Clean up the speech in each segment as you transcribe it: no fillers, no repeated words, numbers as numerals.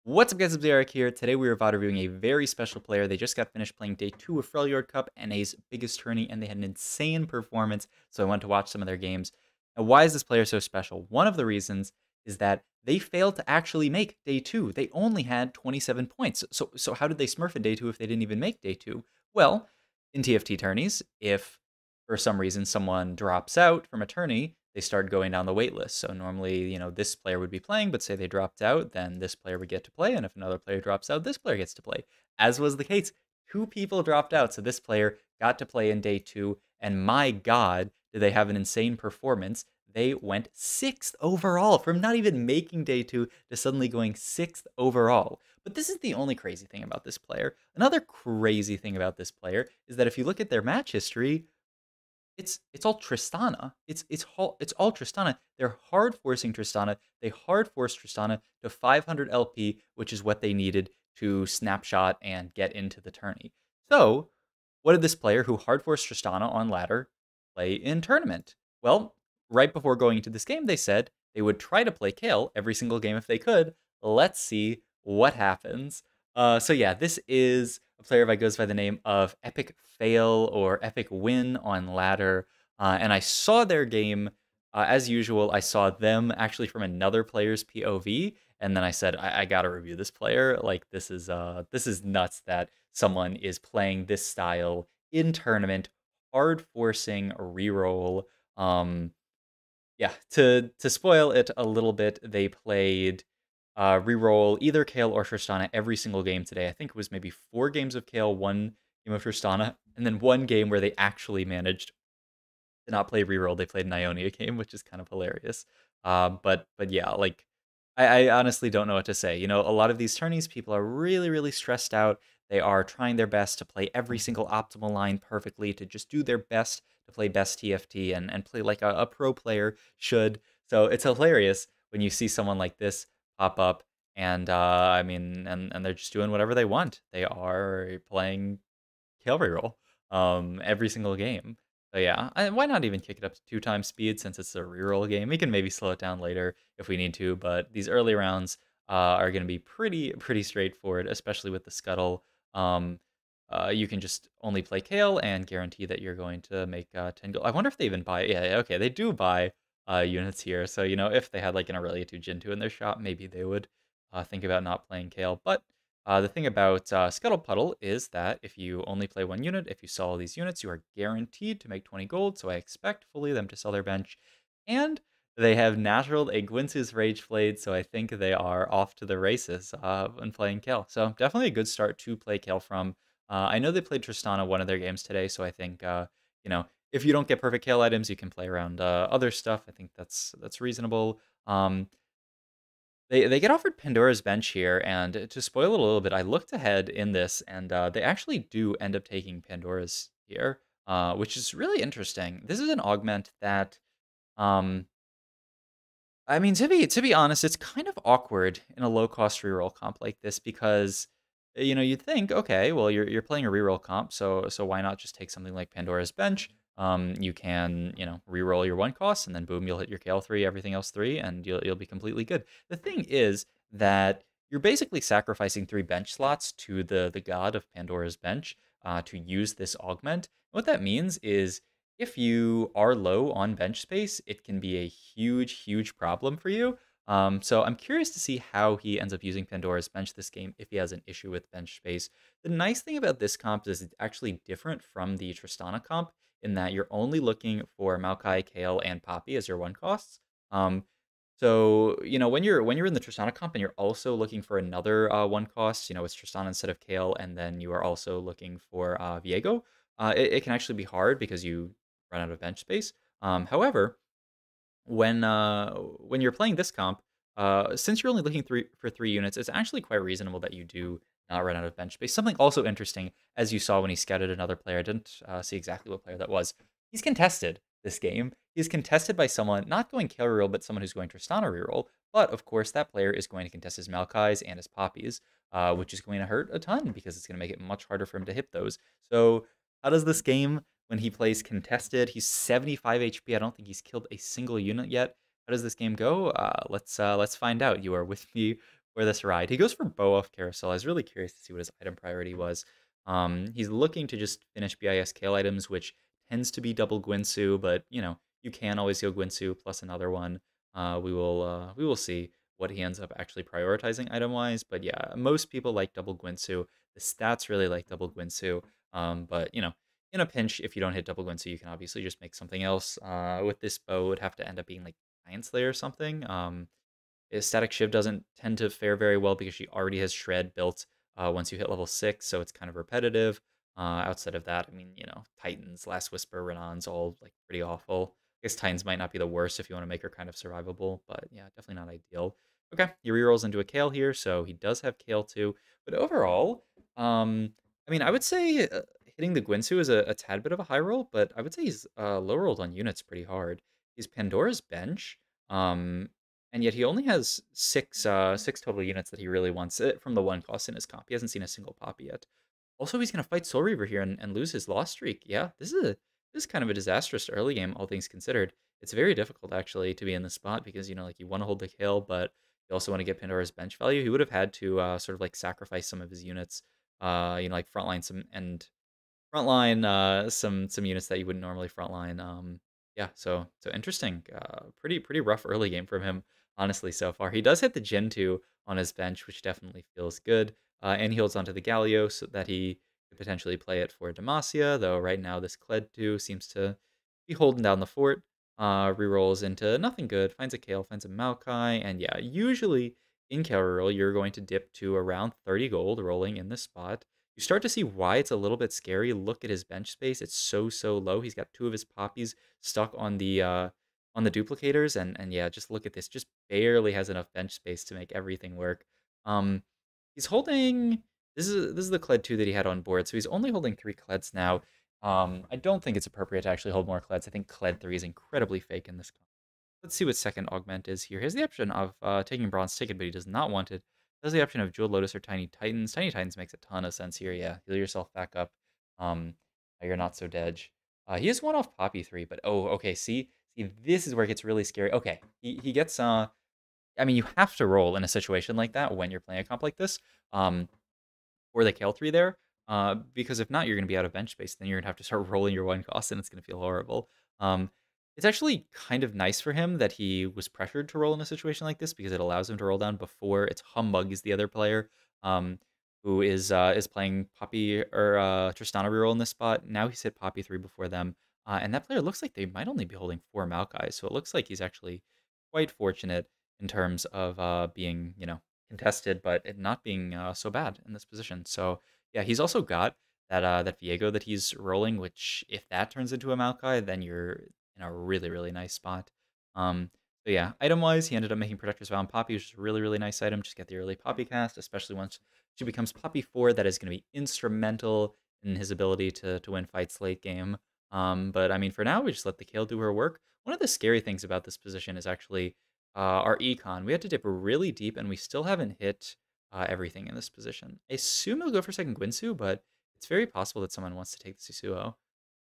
What's up guys, it's Eric here. Today we are about reviewing a very special player. They just got finished playing day 2 of Freljord Cup, NA's biggest tourney, and they had an insane performance, so I went to watch some of their games. Now, why is this player so special? One of the reasons is that they failed to actually make day 2. They only had 27 points. So how did they smurf in day 2 if they didn't even make day 2? Well, in TFT tourneys, if for some reason someone drops out from a tourney, they start going down the wait list. So normally, this player would be playing, but say they dropped out, then this player would get to play. And if another player drops out, this player gets to play. As was the case, 2 people dropped out. So this player got to play in day 2. And my God, did they have an insane performance. They went 6th overall from not even making day 2 to suddenly going 6th overall. But this is the only crazy thing about this player. Another crazy thing about this player is that if you look at their match history, it's all Tristana. It's all Tristana. They're hard forcing Tristana. They hard forced Tristana to 500 LP, which is what they needed to snapshot and get into the tourney. So, what did this player who hard forced Tristana on ladder play in tournament? Well, right before going into this game, they said they would try to play Kale every single game if they could. Let's see what happens. So yeah, this is a player that goes by the name of Epic Fail or Epic Win on ladder. And I saw their game, as usual. I saw them actually from another player's POV, and then I said, I gotta review this player. Like this is nuts that someone is playing this style in tournament, hard forcing reroll. Yeah, to spoil it a little bit, they played reroll either Kale or Tristana every single game today. I think it was maybe 4 games of Kale, 1 game of Tristana, and then 1 game where they actually managed to not play reroll. They played an Ionia game, which is kind of hilarious. But yeah, like I honestly don't know what to say. A lot of these tourneys, people are really, really stressed out. They are trying their best to play every single optimal line perfectly, to just do their best to play best TFT and play like a pro player should. So it's hilarious when you see someone like this pop up and I mean and they're just doing whatever they want. They are playing Kale reroll every single game. So yeah, why not even kick it up to 2 times speed since it's a reroll game? We can maybe slow it down later if we need to, but these early rounds are going to be pretty straightforward, especially with the scuttle. Um, you can just only play Kale and guarantee that you're going to make 10 gold. I wonder if they even buy. Yeah, okay, they do buy units here. So if they had like an Aurelia 2 Gen 2 in their shop, maybe they would think about not playing Kale. But the thing about Scuttle Puddle is that if you only play 1 unit, if you sell all these units, you are guaranteed to make 20 gold. So I expect fully them to sell their bench. And they have naturaled a Gwynsu's Rage Blade, so I think they are off to the races when playing Kale. So definitely a good start to play Kale from. I know they played Tristana one of their games today, so I think if you don't get perfect Kale items, you can play around other stuff. I think that's reasonable. They get offered Pandora's Bench here, and to spoil it a little bit, I looked ahead in this, and they actually do end up taking Pandora's here, which is really interesting. This is an augment that, um, I mean, to be honest, it's kind of awkward in a low cost reroll comp like this because, you'd think, okay, well, you're playing a reroll comp, so why not just take something like Pandora's Bench? You can, reroll your 1 cost, and then boom, you'll hit your KL 3, everything else 3, and you'll be completely good. The thing is that you're basically sacrificing 3 bench slots to the god of Pandora's Bench to use this augment. What that means is if you are low on bench space, it can be a huge problem for you. So I'm curious to see how he ends up using Pandora's Bench this game if he has an issue with bench space. The nice thing about this comp is it's actually different from the Tristana comp in that you're only looking for Maokai, Kale, and Poppy as your 1 costs. So when you're in the Tristana comp and you're also looking for another 1 cost, it's Tristana instead of Kale, and then you are also looking for Viego. It can actually be hard because you run out of bench space. However, when you're playing this comp, since you're only looking for 3 units, it's actually quite reasonable that you do not run out of bench space. Something also interesting, as you saw when he scouted another player, I didn't see exactly what player that was. He's contested this game. He's contested by someone not going Kale reroll, but someone who's going Tristana reroll. But of course, that player is going to contest his Maokais and his Poppies, which is going to hurt a ton because it's going to make it much harder for him to hit those. So how does this game when he plays contested? He's 75 HP. I don't think he's killed a single unit yet. How does this game go? Let's find out. You are with me for this ride. He goes for bow off carousel. I was really curious to see what his item priority was. He's looking to just finish BIS Kale items, which tends to be double Gwinsu, but you can always go Gwinsu plus another one. We will see what he ends up actually prioritizing item wise. But yeah, most people like double Gwinsu. The stats really like double Gwinsu. But in a pinch, if you don't hit double Gwinsu, you can obviously just make something else. With this bow, it would have to end up being like Giant Slayer or something. Static Shiv doesn't tend to fare very well because she already has Shred built once you hit level 6, so it's kind of repetitive. Outside of that, I mean, Titans, Last Whisper, Renan's all like pretty awful. I guess Titans might not be the worst if you want to make her kind of survivable, but yeah, definitely not ideal. Okay, he rerolls into a Kale here, so he does have Kale too. But overall, I mean, I would say hitting the Gwinsu is a tad bit of a high roll, but I would say he's low rolled on units pretty hard. He's Pandora's Bench. Um, and yet he only has six total units that he really wants it from the one cost in his comp. He hasn't seen a single pop yet. Also, he's gonna fight Soul Reaver here and lose his loss streak. Yeah, this is kind of a disastrous early game, all things considered. It's very difficult actually to be in this spot because like you want to hold the kill, but you also want to get Pandora's bench value. He would have had to sort of like sacrifice some of his units, like frontline some and frontline some units that you wouldn't normally frontline. Yeah, so interesting. Pretty rough early game from him, honestly, so far. He does hit the Gen 2 on his bench, which definitely feels good. And he holds onto the Galio so that he could potentially play it for Demacia, though right now this Kled 2 seems to be holding down the fort. Rerolls into nothing good, finds a Kale, finds a Maokai, and yeah, usually in Kale reroll, you're going to dip to around 30 gold rolling in this spot. You start to see why it's a little bit scary. Look at his bench space; it's so low. He's got two of his poppies stuck on the duplicators, and yeah, just look at this. Just barely has enough bench space to make everything work. Um, he's holding. This is the Kled 2 that he had on board, so he's only holding 3 Kleds now. I don't think it's appropriate to actually hold more Kleds. I think Kled 3 is incredibly fake in this. Let's see what second augment is here. He has the option of taking Bronze Ticket, but he does not want it. There's the option of Jeweled Lotus or Tiny Titans. Tiny Titans makes a ton of sense here. Yeah, heal yourself back up. Um, you're not so dead. He has one off Poppy 3, but oh, okay. See, this is where it gets really scary. Okay, he gets I mean, you have to roll in a situation like that when you're playing a comp like this. Or the Kale 3 there. Because if not, you're going to be out of bench space. Then you're going to have to start rolling your one cost, and it's going to feel horrible. It's actually kind of nice for him that he was pressured to roll in a situation like this because it allows him to roll down before it's Humbug is the other player, who is playing Poppy or Tristana reroll in this spot. Now he's hit Poppy 3 before them, and that player looks like they might only be holding 4 Maokai, so it looks like he's actually quite fortunate in terms of being contested, but it not being so bad in this position. So yeah, he's also got that Viego that he's rolling, which if that turns into a Maokai, then you're in a really nice spot. So yeah, item wise, he ended up making Protector's Vow and Poppy, which is a really nice item. Just get the early Poppy cast, especially once she becomes Poppy 4. That is going to be instrumental in his ability to win fights late game. But I mean, for now, we just let the Kale do her work. One of the scary things about this position is actually our econ. We had to dip really deep, and we still haven't hit everything in this position. I assume he'll go for second Gwinsu, but it's very possible that someone wants to take the Susuo.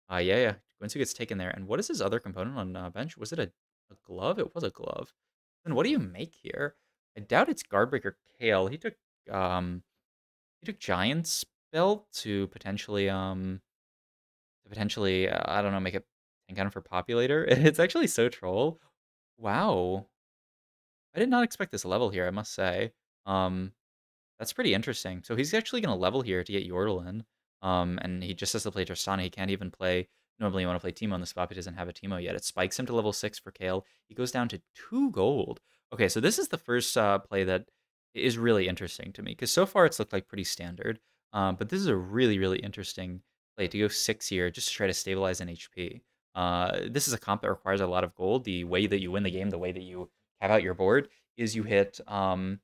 Yeah. Gwinsu gets taken there. And what is his other component on bench? Was it a glove? It was a glove. Then what do you make here? I doubt it's Guardbreaker Kale. He took Giant Spell to potentially I don't know, make it tank item for Populator. It's actually so troll. Wow. I did not expect this level here, I must say. Um, that's pretty interesting. So he's actually going to level here to get Yordle in. And he just has to play Tristana. He can't even play. Normally, you want to play Teemo on the spot. He doesn't have a Teemo yet. It spikes him to level 6 for Kale. He goes down to 2 gold. Okay, so this is the first play that is really interesting to me. Because so far, it's looked like pretty standard. But this is a really interesting play to go 6 here just to try to stabilize an HP. This is a comp that requires a lot of gold. The way that you win the game, the way that you have out your board, is you hit level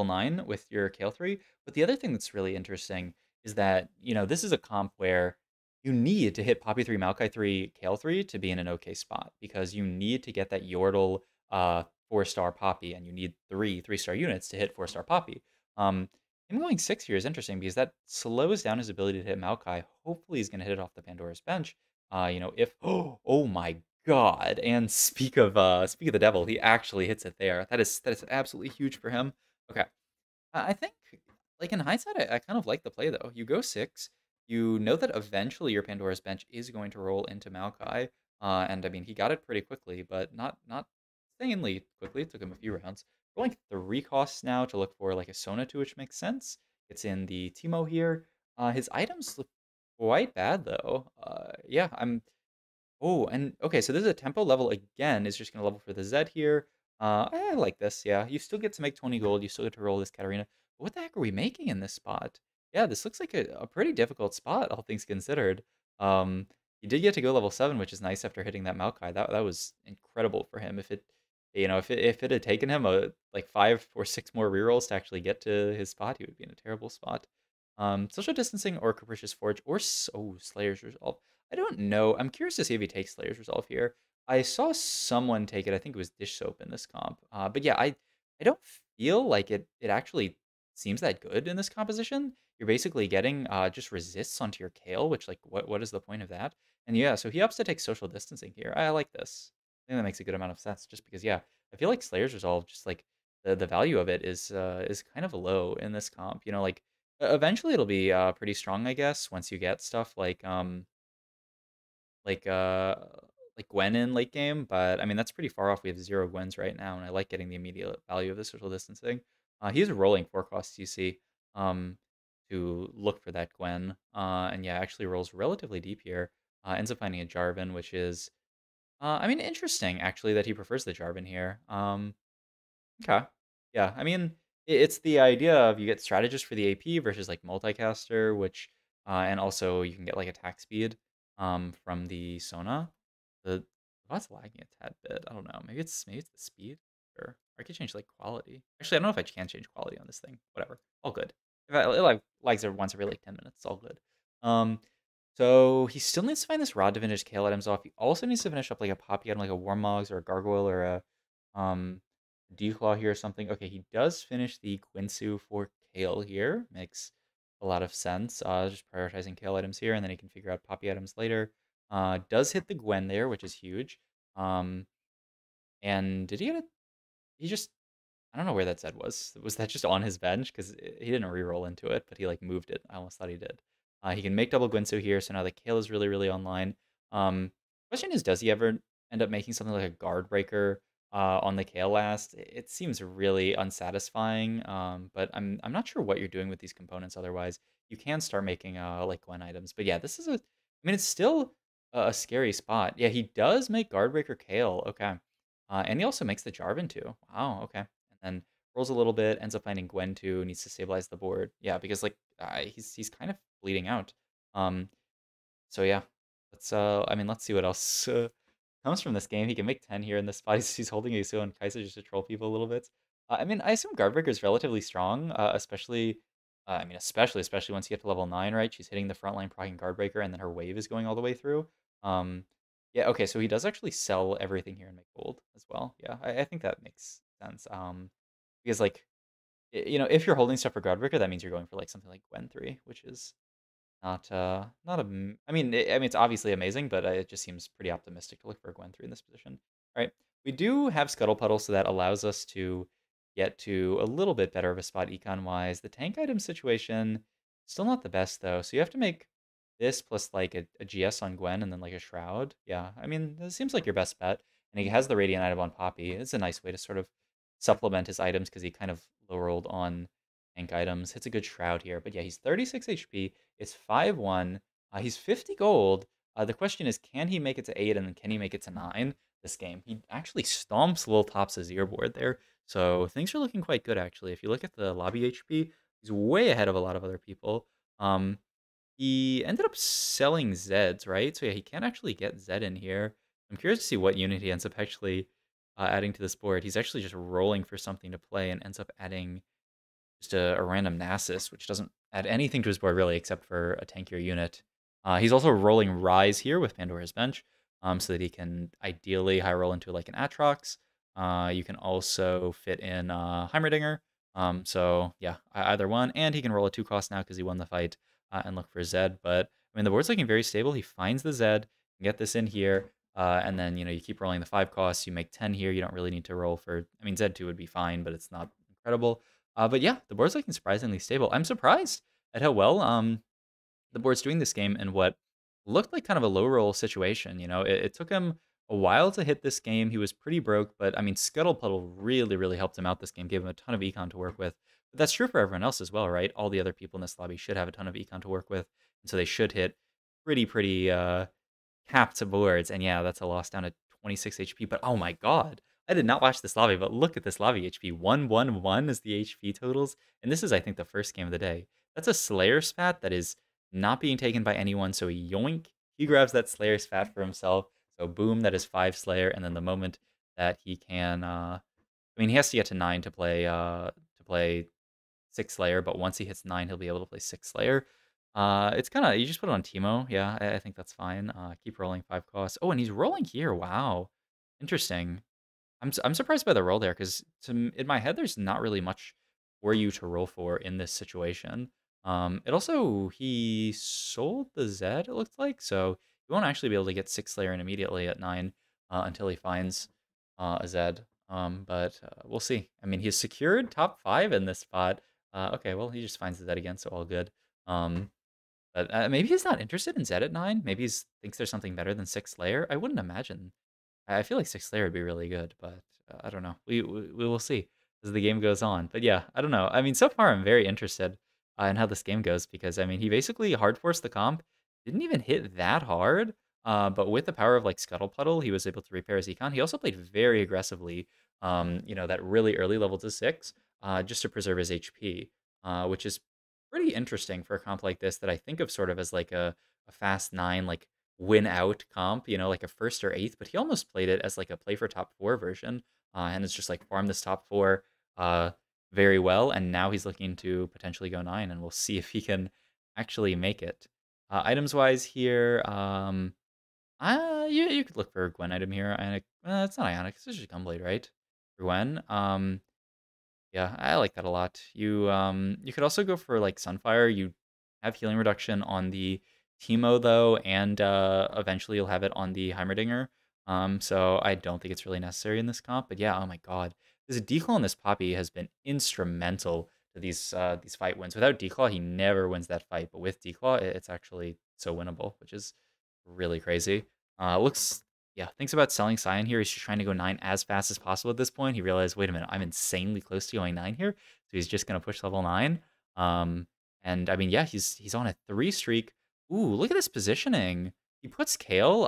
9 with your Kale 3. But the other thing that's really interesting is that, this is a comp where you need to hit Poppy 3, Maokai 3, Kale 3 to be in an okay spot because you need to get that Yordle 4-star Poppy, and you need 3-star units to hit 4-star Poppy. Him going 6 here is interesting because that slows down his ability to hit Maokai. Hopefully he's going to hit it off the Pandora's bench. If oh my god. And speak of the devil, he actually hits it there. That is absolutely huge for him. Okay. I think, like in hindsight, I kind of like the play though. You go six. You know that eventually your Pandora's bench is going to roll into Maokai, and I mean he got it pretty quickly, but not insanely quickly. It took him a few rounds. Rolling 3 costs now to look for like a Sona 2, which makes sense. It's in the Teemo here. His items look quite bad though. Yeah, I'm Oh, and okay, so this is a tempo level again. Is just gonna level for the Z here. I like this. Yeah, you still get to make 20 gold. You still get to roll this Katarina. But what the heck are we making in this spot? Yeah, this looks like a pretty difficult spot, all things considered. Um, he did get to go level 7, which is nice after hitting that Maokai. That was incredible for him. If it, if it had taken him like 5 or 6 more rerolls to actually get to his spot, he would be in a terrible spot. Social distancing or capricious forge or Slayer's Resolve. I don't know. I'm curious to see if he takes Slayer's Resolve here. I saw someone take it. I think it was Dish Soap in this comp. But yeah, I don't feel like it actually seems that good in this composition. You're basically getting just resists onto your Kale, which like what is the point of that? And yeah, so he opts to take social distancing here. I like this. I think that makes a good amount of sense just because yeah, I feel like Slayer's Resolve just like the value of it is kind of low in this comp. You know, like eventually it'll be pretty strong, I guess, once you get stuff like uh like Gwen in late game, but I mean that's pretty far off. We have 0 Gwens right now, and I like getting the immediate value of the social distancing. He's rolling 4 costs, you see, um, to look for that Gwen, and yeah, actually rolls relatively deep here. Ends up finding a Jarvan, which is, I mean, interesting actually that he prefers the Jarvan here. Okay. Yeah, I mean, it's the idea of you get strategist for the AP versus like multicaster, which and also you can get like attack speed from the Sona. The bot's lagging a tad bit. I don't know. Maybe it's the speed. Or I could change like quality. Actually, I don't know if I can change quality on this thing. Whatever. All good. If it like lags every once every like 10 minutes, it's all good. Um so he still needs to find this rod to finish Kale items off. He also needs to finish up like a Poppy item, like a Warmogs or a Gargoyle or a Declaw here or something. Okay, he does finish the Quinsu for Kale here. Makes a lot of sense. Just prioritizing Kale items here, and then he can figure out Poppy items later. Does hit the Gwen there, which is huge. Um, and did he get it? He just I don't know where that Zed was. Was that just on his bench? Because he didn't re-roll into it, but he like moved it. I almost thought he did. He can make double Guinso here, so now the Kale is really, really online. Question is, does he ever end up making something like a guard breaker on the Kale last? It seems really unsatisfying, but I'm not sure what you're doing with these components otherwise. You can start making like Gwen items. But yeah, this is I mean, it's still a scary spot. Yeah, he does make guard breaker Kale. Okay. And he also makes the Jarvan too. Wow, okay. And rolls a little bit, ends up finding Gwen too, needs to stabilize the board. Yeah, because like he's kind of bleeding out. Um, so yeah, let's see what else comes from this game. He can make 10 here in this spot. He's holding Yasuo and Kai'Sa just to troll people a little bit. I mean, I assume Guardbreaker is relatively strong, especially. I mean, especially once you get to level 9, right? She's hitting the front line, proccing Guardbreaker, and then her wave is going all the way through. Um, yeah, okay, so he does actually sell everything here and make gold as well. Yeah, I think that makes sense. Because like, if you're holding stuff for Guardbreaker, that means you're going for like something like Gwen 3, which is not I mean, it's obviously amazing, but it just seems pretty optimistic to look for a Gwen 3 in this position. All right, we do have Scuttle Puddle, so that allows us to get to a little bit better of a spot econ-wise. The tank item situation, still not the best, though. So you have to make this plus like a GS on Gwen and then like a Shroud. Yeah, I mean, this seems like your best bet. And he has the Radiant item on Poppy. It's a nice way to sort of supplement his items because he kind of low-rolled on tank items. Hits a good Shroud here. But yeah, he's 36 HP. It's 5-1. He's 50 gold. The question is, can he make it to 8 and then can he make it to 9 this game? He actually stomps Lil Top's Azir board there. So things are looking quite good, actually. If you look at the lobby HP, he's way ahead of a lot of other people. He ended up selling Zeds, right? So yeah, he can actually get Zed in here. I'm curious to see what unit he ends up actually adding to this board. He's actually just rolling for something to play and ends up adding just a random Nasus, which doesn't add anything to his board really except for a tankier unit. He's also rolling Rise here with Pandora's Bench, so that he can ideally high roll into like an Atrox. You can also fit in Heimerdinger. So yeah, either one, and he can roll a 2 cost now because he won the fight and look for Zed. But I mean, the board's looking very stable. He finds the Zed, can get this in here. And then, you keep rolling the 5 costs. You make 10 here. You don't really need to roll for, I mean, Z2 would be fine, but it's not incredible. But yeah, the board's looking surprisingly stable. I'm surprised at how well the board's doing this game in what looked like kind of a low roll situation. It took him a while to hit this game. He was pretty broke, but I mean, Scuttle Puddle really, really helped him out this game, gave him a ton of econ to work with. But that's true for everyone else as well, right? All the other people in this lobby should have a ton of econ to work with, and so they should hit pretty capped boards. And yeah, that's a loss down to 26 HP. But oh my god, I did not watch this lobby, but look at this lobby HP. 111 is the HP totals, and this is, I think, the first game of the day. That's a Slayer spat that is not being taken by anyone, so yoink, he grabs that Slayer spat for himself. So boom, that is 5 Slayer, and then the moment that he can, I mean, he has to get to 9 to play 6 Slayer, but once he hits 9, he'll be able to play 6 Slayer. It's kind of, you just put it on Teemo. Yeah, I think that's fine. Keep rolling 5 costs. Oh, and he's rolling here. Wow, interesting. I'm surprised by the roll there because in my head there's not really much for you to roll for in this situation. It also he sold the Zed, it looks like, so he won't actually be able to get 6 Slayer in immediately at 9 until he finds a Zed. But we'll see. I mean, he's secured top 5 in this spot. Okay, well, he just finds the Zed again, so all good. But maybe he's not interested in Zed at 9. Maybe he thinks there's something better than 6 Slayer. I wouldn't imagine. I feel like 6 Slayer would be really good, but I don't know. We will see as the game goes on. But yeah, I don't know. I mean, so far I'm very interested in how this game goes because I mean he basically hard forced the comp, didn't even hit that hard. But with the power of like Scuttle Puddle, he was able to repair his econ. He also played very aggressively. That really early level to 6, just to preserve his HP, which is pretty interesting for a comp like this that I think of sort of as like a fast 9 like win out comp, like a first or eighth, but he almost played it as like a play for top 4 version. And it's just like farm this top 4 very well. And now he's looking to potentially go 9, and we'll see if he can actually make it. Items wise here, you could look for a Gwen item here. Ionic, it's not Ionic, it's just Gunblade, right? For Gwen. Yeah, I like that a lot. You could also go for like Sunfire. You have healing reduction on the Teemo though, and eventually you'll have it on the Heimerdinger. So I don't think it's really necessary in this comp. But yeah, oh my god, this Declaw on this Poppy has been instrumental to these fight wins. Without Declaw, he never wins that fight. But with Declaw, it's actually so winnable, which is really crazy. Looks Yeah, thinks about selling Scion here. He's just trying to go 9 as fast as possible at this point. He realized, wait a minute, I'm insanely close to going 9 here. So he's just going to push level 9. And I mean, yeah, he's on a 3 streak. Ooh, look at this positioning. He puts Kale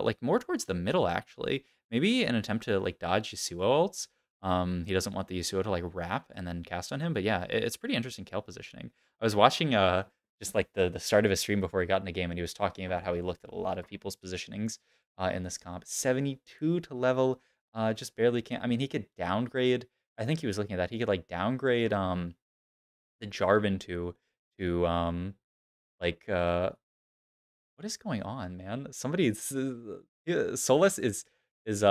like more towards the middle, actually. Maybe an attempt to like dodge Yasuo ults. He doesn't want the Yasuo to like wrap and then cast on him. But yeah, it's pretty interesting Kale positioning. I was watching just like the start of his stream before he got in the game, and he was talking about how he looked at a lot of people's positionings in this comp. 72 to level, just barely can't. I mean, he could downgrade. I think he was looking at that. He could like downgrade the Jarvan to like what is going on, man? Somebody's yeah, Solus is is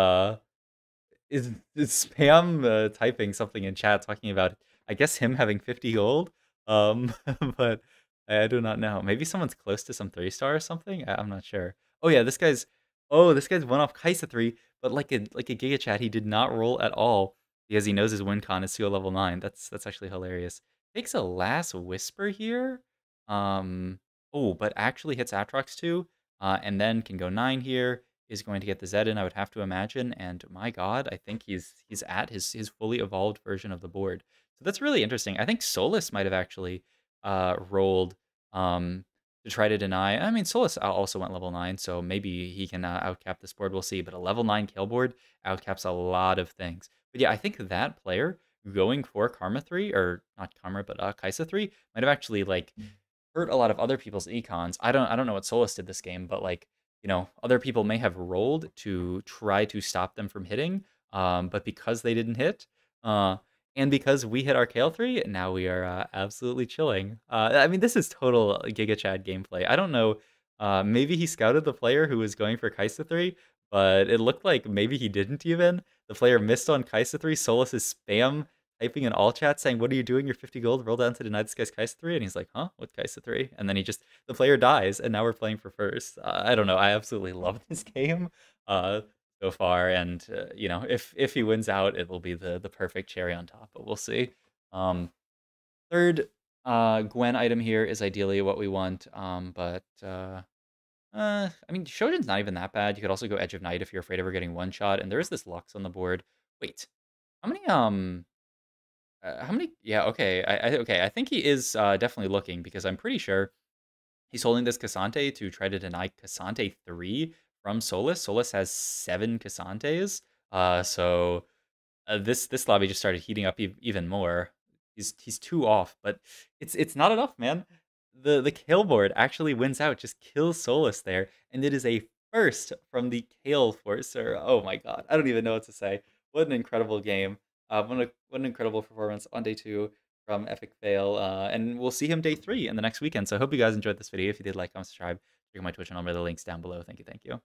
spam typing something in chat talking about, I guess, him having 50 gold. But I do not know. Maybe someone's close to some 3-star or something. I'm not sure. Oh yeah, this guy's one off Kaisa 3, but like a Giga Chat, he did not roll at all because he knows his win con is still level 9. That's actually hilarious. Takes a last whisper here. Um oh, but actually hits Atrox 2, and then can go 9 here. Is going to get the Zed in, I would have to imagine. And my god, I think he's at his fully evolved version of the board. So that's really interesting. I think Solus might have actually rolled to try to deny. I mean, Solus also went level 9, so maybe he can outcap this board. We'll see. But a level 9 kill board outcaps a lot of things. But yeah, I think that player going for Karma 3, or not Karma, but Kaisa 3, might have actually like hurt a lot of other people's econs. I don't know what Solus did this game, but like, other people may have rolled to try to stop them from hitting, but because they didn't hit, and because we hit our Kale 3, now we are absolutely chilling. I mean, this is total Giga Chad gameplay. I don't know, maybe he scouted the player who was going for Kaisa 3, but it looked like maybe he didn't even. The player missed on Kaisa 3, Solus's spam typing in all chat saying, "What are you doing? You're 50 gold. Roll down to deny this guy's Kaisa 3." And he's like, "Huh? What Kaisa 3?" And then the player dies, and now we're playing for first. I don't know. I absolutely love this game so far. And, if he wins out, it will be the perfect cherry on top, but we'll see. Third Gwen item here is ideally what we want, but I mean, Shogun's not even that bad. You could also go Edge of Night if you're afraid of her getting one shot, and there is this Lux on the board. Wait, how many? How many? Yeah, okay. Okay. I think he is definitely looking because I'm pretty sure he's holding this Cassante to try to deny Cassante 3 from Solus. Solus has 7 Cassantes, so this lobby just started heating up even more. He's 2 off, but it's not enough, man. The kill board actually wins out. Just kill Solus there, and it is a first from the Kale Forcer. Oh my god, I don't even know what to say. What an incredible game. What an incredible performance on day 2 from Epic Fail. And we'll see him day 3 in the next weekend. So I hope you guys enjoyed this video. If you did, like, comment, subscribe. Check out my Twitch and all my other links down below. Thank you.